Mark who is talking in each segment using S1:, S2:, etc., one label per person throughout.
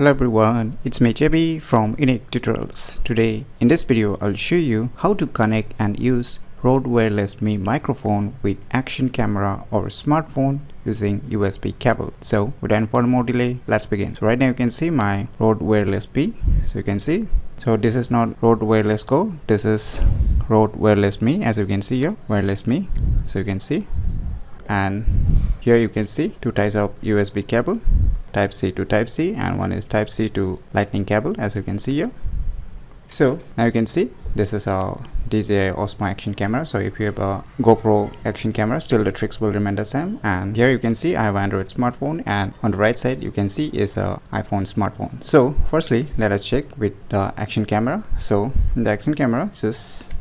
S1: Hello everyone, it's me JB from Unique Tutorials. Today in this video I'll show you how to connect and use Rode Wireless Me microphone with action camera or smartphone using USB cable. So without further more delay, let's begin. So right now you can see my Rode Wireless Me. So you can see, so this is not Rode Wireless Go, this is Rode Wireless Me, as you can see here, Wireless Me. So you can see, and here you can see two types of USB cable, type C to type C, and one is type C to lightning cable, as you can see here. So now you can see this is a DJI Osmo action camera. So if you have a GoPro action camera, still the tricks will remain the same. And here you can see I have an Android smartphone, and on the right side you can see is a iPhone smartphone. So firstly let us check with the action camera. So in the action camera, just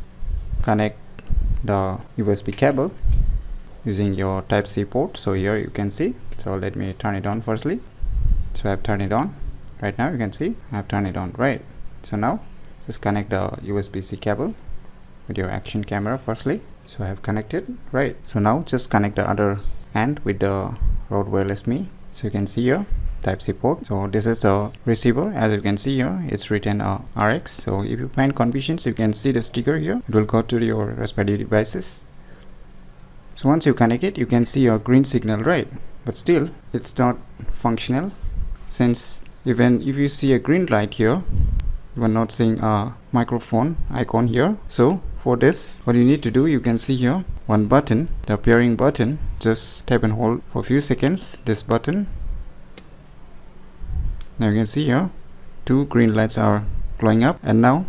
S1: connect the USB cable using your type C port. So here you can see, so let me turn it on firstly. So I have turned it on. Right now you can see I have turned it on. Right, so now just connect the USB-C cable with your action camera firstly. So I have connected. Right, so now just connect the other end with the Rode Wireless Me. So you can see here type C port. So this is the receiver, as you can see here it's written RX. So if you find confusions, you can see the sticker here, it will go to your Raspberry devices. So once you connect it, you can see a green signal, right? But still it's not functional, since even if you see a green light here, you are not seeing a microphone icon here. So for this, what you need to do, you can see here one button, the pairing button. Just tap and hold for a few seconds this button. Now you can see here two green lights are glowing up, and now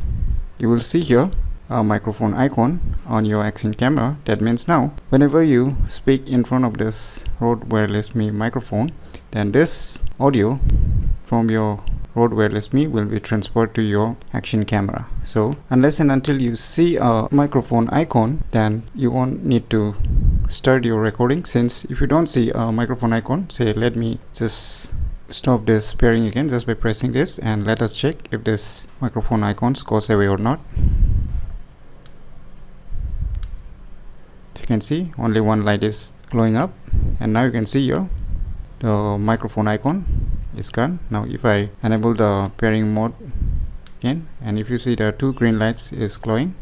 S1: you will see here a microphone icon on your action camera. That means now whenever you speak in front of this Rode Wireless Me microphone, then this audio from your Rode Wireless Me will be transferred to your action camera. So unless and until you see a microphone icon, then you won't need to start your recording. Since if you don't see a microphone icon, say let me just stop this pairing again just by pressing this, and let us check if this microphone icons goes away or not. You can see only one light is glowing up, and now you can see here the microphone icon is gone. Now if I enable the pairing mode again, and if you see the two green lights is glowing,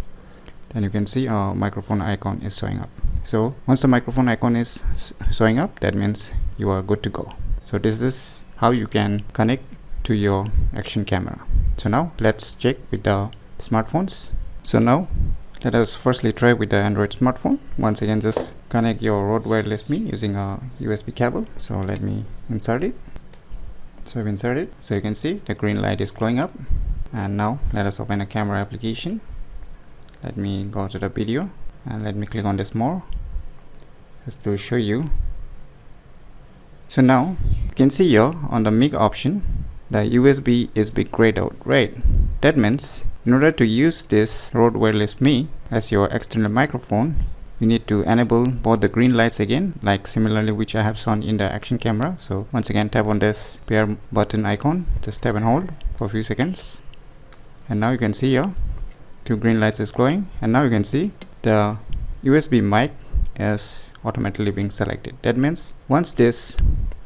S1: then you can see a microphone icon is showing up. So once the microphone icon is showing up, that means you are good to go. So this is how you can connect to your action camera. So now let's check with the smartphones. So now let us firstly try with the Android smartphone. Once again, just connect your Rode Wireless Me using a USB cable. So let me insert it. So I've inserted. So you can see the green light is glowing up. And now let us open a camera application. Let me go to the video and let me click on this more just to show you. So now you can see here on the mic option, the USB is be grayed out, right? That means in order to use this Rode Wireless Me as your external microphone, you need to enable both the green lights again, like similarly which I have shown in the action camera. So once again tap on this pair button icon, just tap and hold for a few seconds, and now you can see here two green lights is glowing, and now you can see the USB mic is automatically being selected. That means once this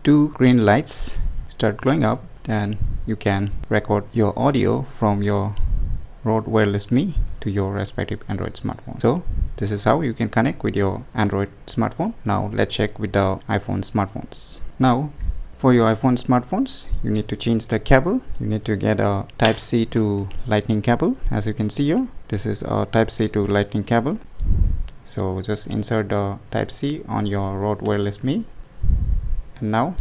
S1: two green lights start glowing up, then you can record your audio from your Rode Wireless Me to your respective Android smartphone. So this is how you can connect with your Android smartphone. Now let's check with the iPhone smartphones. Now for your iPhone smartphones, you need to change the cable. You need to get a type C to lightning cable. As you can see here, this is a type C to lightning cable. So just insert the type C on your Rode Wireless Me, and now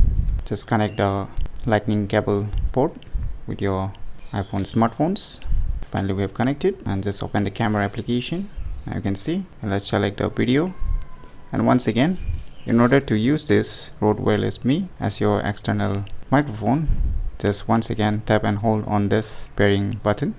S1: just connect the lightning cable port with your iPhone smartphones. Finally we have connected, and just open the camera application. Now you can see, and let's select the video. And once again, in order to use this Rode Wireless Me as your external microphone, just once again tap and hold on this pairing button,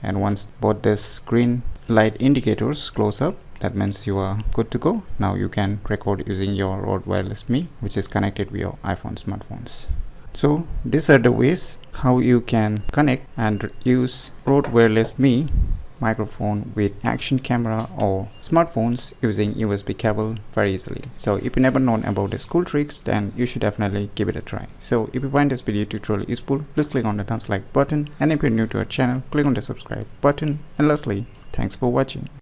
S1: and once both this green light indicators close up, that means you are good to go. Now you can record using your Rode Wireless Me, which is connected with your iPhone smartphones. So these are the ways how you can connect and use Rode Wireless Me microphone with action camera or smartphones using USB cable very easily. So if you never known about these cool tricks, then you should definitely give it a try. So if you find this video tutorial useful, please click on the thumbs like button, and if you're new to our channel, click on the subscribe button. And lastly, thanks for watching.